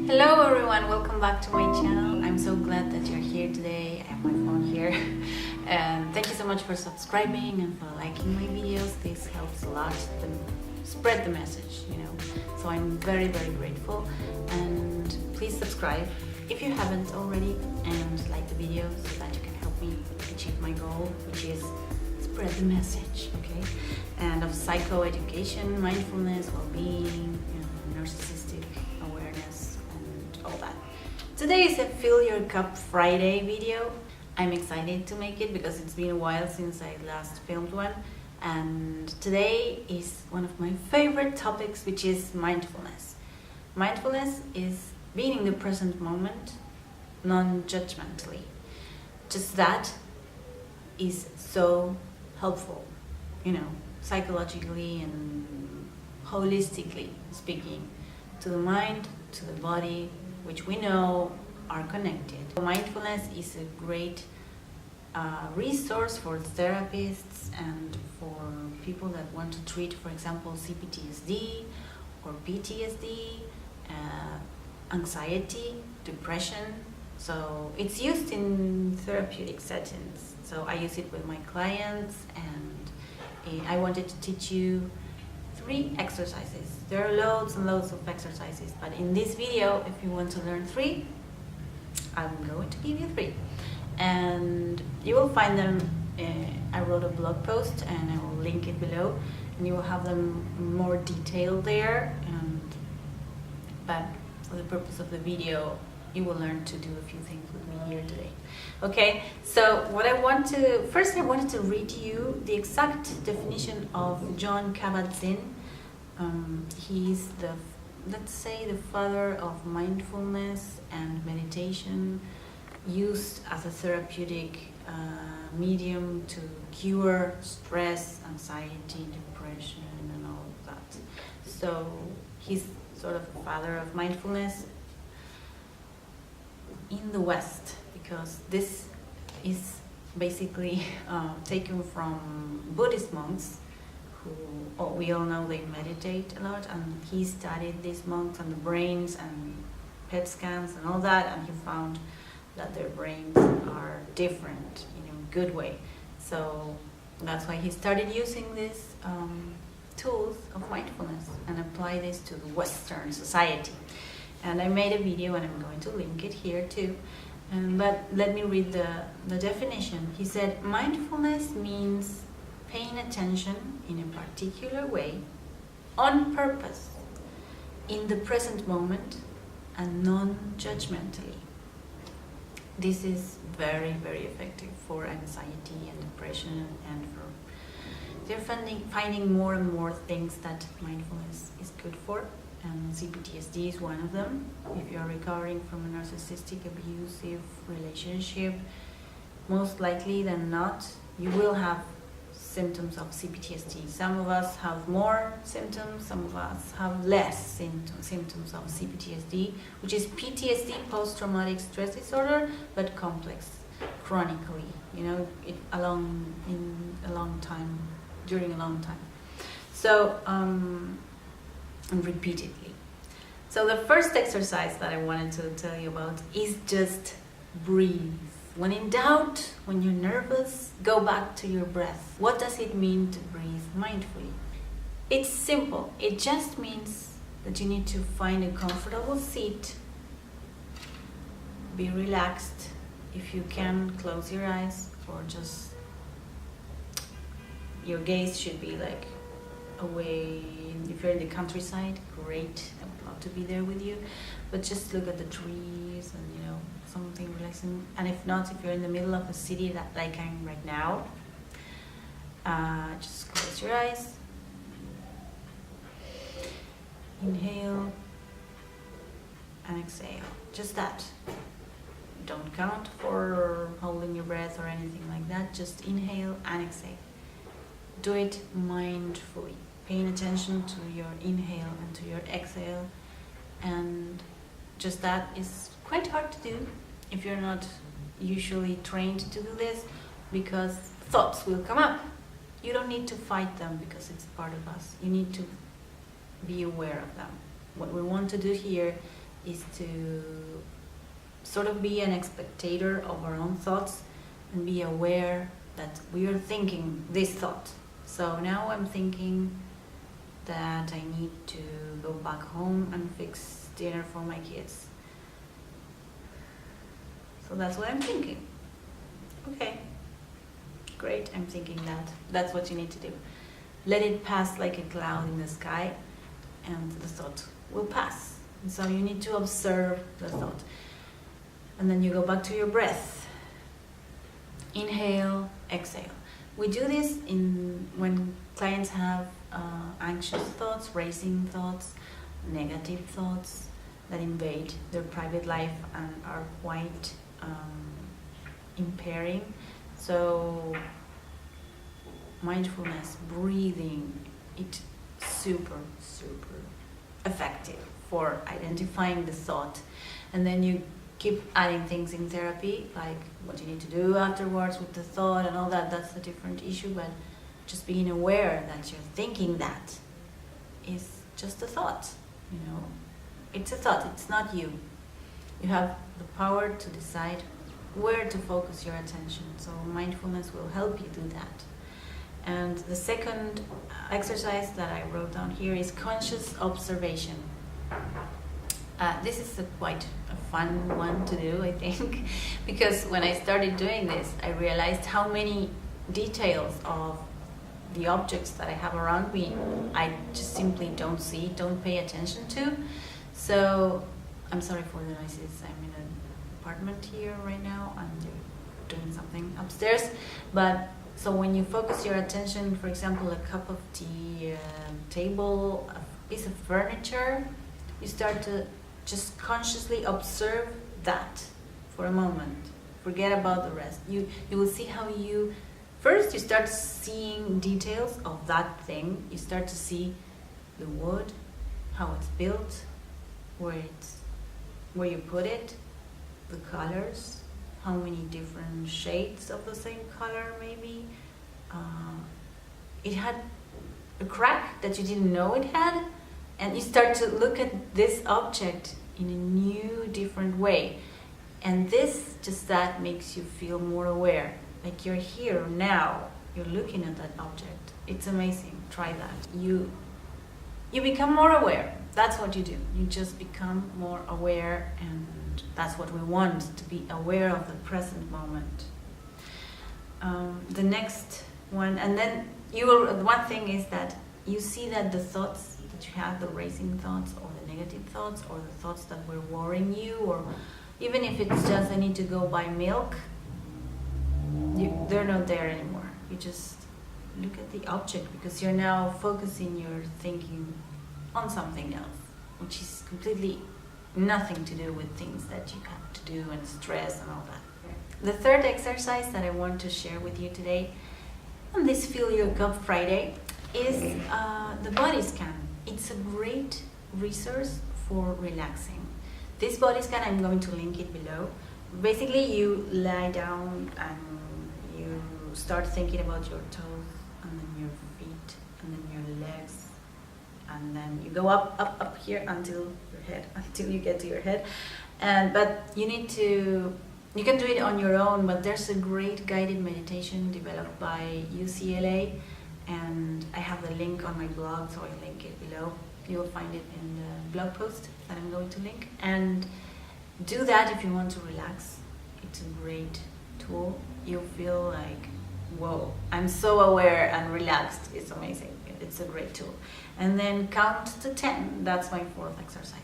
Hello everyone, welcome back to my channel. I'm so glad that you're here today. I have my phone here. And thank you so much for subscribing and for liking my videos. This helps a lot to spread the message, So I'm very, very grateful. And please subscribe if you haven't already and like the videos so that you can help me achieve my goal, which is spread the message, okay? And of psychoeducation, mindfulness, well-being, narcissistic awareness and all that. Today is a Fill Your Cup Friday video. I'm excited to make it because it's been a while since I last filmed one. And today is one of my favorite topics, which is mindfulness. Mindfulness is being in the present moment, non-judgmentally. Just that is so helpful, psychologically and holistically speaking, to the mind, to the body, which we know are connected. Mindfulness is a great resource for therapists and for people that want to treat, for example, CPTSD or PTSD, anxiety, depression. So it's used in therapeutic settings. So I use it with my clients, and I wanted to teach you 3 exercises. There are loads and loads of exercises, but in this video, if you want to learn 3, I'm going to give you 3. And you will find them, I wrote a blog post and I will link it below, and you will have them more detailed there. But for the purpose of the video, you will learn to do a few things with me here today. Okay, so first I wanted to read you the exact definition of Jon Kabat-Zinn. He's let's say the father of mindfulness and meditation, used as a therapeutic medium to cure stress, anxiety, depression, and all of that. So he's sort of the father of mindfulness in the West, because this is basically taken from Buddhist monks who, we all know they meditate a lot, and he studied these monks and the brains and PET scans and all that, and he found that their brains are different in a good way. So that's why he started using these tools of mindfulness and apply this to the Western society. And I made a video, and I'm going to link it here too. But let me read the definition. He said, mindfulness means paying attention in a particular way, on purpose, in the present moment, and non-judgmentally. This is very, very effective for anxiety and depression, and they're finding more and more things that mindfulness is good for. And CPTSD is one of them. If you're recovering from a narcissistic, abusive relationship, most likely than not, you will have symptoms of CPTSD. Some of us have more symptoms, some of us have less symptoms of CPTSD, which is PTSD, post-traumatic stress disorder, but complex, chronically, during a long time. So, and repeatedly. So the first exercise that I wanted to tell you about is just breathe. When in doubt, when you're nervous, go back to your breath. What does it mean to breathe mindfully? It's simple. It just means that you need to find a comfortable seat, be relaxed. If you can, close your eyes, or just your gaze should be like away. If you're in the countryside, great, I would love to be there with you, but just look at the trees and something relaxing. And if not, if you're in the middle of a city like I'm right now, just close your eyes, inhale and exhale, just that. Don't count for holding your breath or anything like that, just inhale and exhale. Do it mindfully, paying attention to your inhale and to your exhale. And just that is quite hard to do if you're not usually trained to do this, because thoughts will come up. You don't need to fight them because it's part of us. You need to be aware of them. What we want to do here is to sort of be an spectator of our own thoughts and be aware that we are thinking this thought. So now I'm thinking that I need to go back home and fix dinner for my kids. So that's what I'm thinking. Okay, great, I'm thinking that. That's what you need to do. Let it pass like a cloud in the sky, and the thought will pass. And so you need to observe the thought. And then you go back to your breath. Inhale, exhale. We do this when clients have anxious thoughts, racing thoughts, negative thoughts that invade their private life and are quite impairing. So mindfulness, breathing, it's super effective for identifying the thought. And then you keep adding things in therapy, like what you need to do afterwards with the thought and all that. That's a different issue, but just being aware that you're thinking that is just a thought, you know. It's a thought, it's not you. You have the power to decide where to focus your attention. So mindfulness will help you do that. And the second exercise that I wrote down here is conscious observation. This is quite a fun one to do, I think, because when I started doing this, I realized how many details of the objects that I have around me I just simply don't see, don't pay attention to. So I'm sorry for the noises. I'm in an apartment here right now and they're doing something upstairs. But so when you focus your attention, for example, a cup of tea, a table, a piece of furniture, you start to just consciously observe that for a moment. Forget about the rest. You will see how you start seeing details of that thing. You start to see the wood, how it's built, where you put it, the colors, how many different shades of the same color maybe. It had a crack that you didn't know it had, and you start to look at this object in a new, different way. And that makes you feel more aware. Like you're here now, you're looking at that object. It's amazing, try that. You become more aware. That's what you do. You just become more aware, and that's what we want, to be aware of the present moment. The next one, and then one thing is that you see that the thoughts that you have, the racing thoughts or the negative thoughts or the thoughts that were worrying you, or even if it's just I need to go buy milk, they're not there anymore. You just look at the object because you're now focusing your thinking on something else, which is completely nothing to do with things that you have to do and stress and all that. The third exercise that I want to share with you today on this Fill Your Cup Friday is the body scan. It's a great resource for relaxing. This body scan, I'm going to link it below. Basically, you lie down and you start thinking about your toes, and then your feet, and then your legs, and then you go up here until your head, until you get to your head. But you can do it on your own, but there's a great guided meditation developed by UCLA, and I have the link on my blog, so I'll link it below. You'll find it in the blog post that I'm going to link. And do that if you want to relax. It's a great tool. You'll feel like, whoa, I'm so aware and relaxed. It's amazing. It's a great tool. And then count to 10. That's my fourth exercise.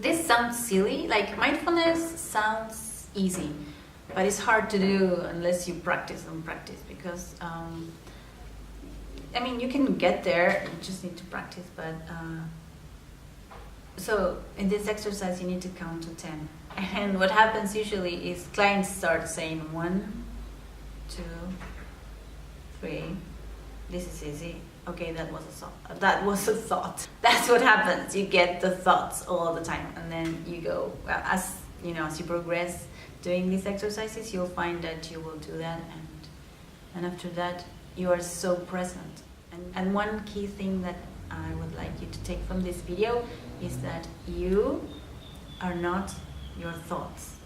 This sounds silly, like mindfulness sounds easy, but it's hard to do unless you practice and practice, because you can get there, you just need to practice. But so in this exercise you need to count to 10, and what happens usually is clients start saying 1, 2, 3. This is easy. Okay, that was a thought. That's what happens. You get the thoughts all the time, and then you go, as you progress doing these exercises, you'll find that you will do that, and after that you are so present. And one key thing that I would like you to take from this video is that you are not your thoughts.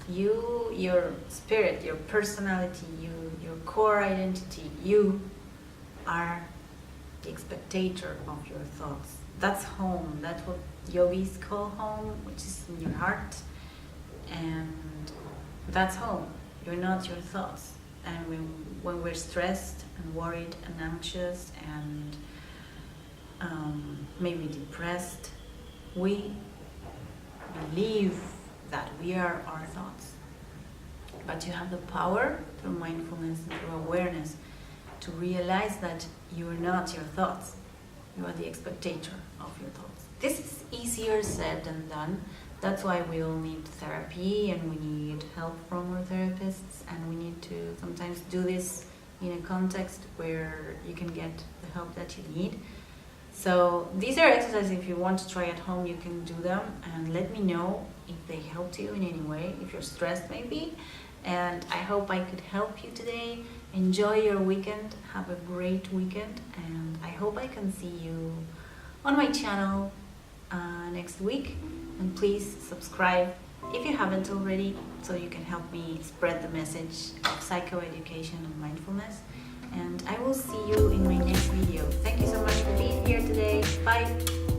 You, your spirit, your personality, your core identity, you are the spectator of your thoughts. That's home. That's what yogis call home, which is in your heart. And that's home. You're not your thoughts. And when we're stressed and worried and anxious and maybe depressed, we believe that we are our thoughts. But you have the power through mindfulness and through awareness to realize that you're not your thoughts. You are the spectator of your thoughts. This is easier said than done. That's why we all need therapy and we need help from our therapists, and we need to sometimes do this in a context where you can get the help that you need. So these are exercises, if you want to try at home, you can do them and let me know if they helped you in any way, if you're stressed maybe. And I hope I could help you today. Enjoy your weekend, have a great weekend, and I hope I can see you on my channel next week. And please subscribe if you haven't already, so you can help me spread the message of psychoeducation and mindfulness. And I will see you in my next video. Thank you so much for being here today. Bye!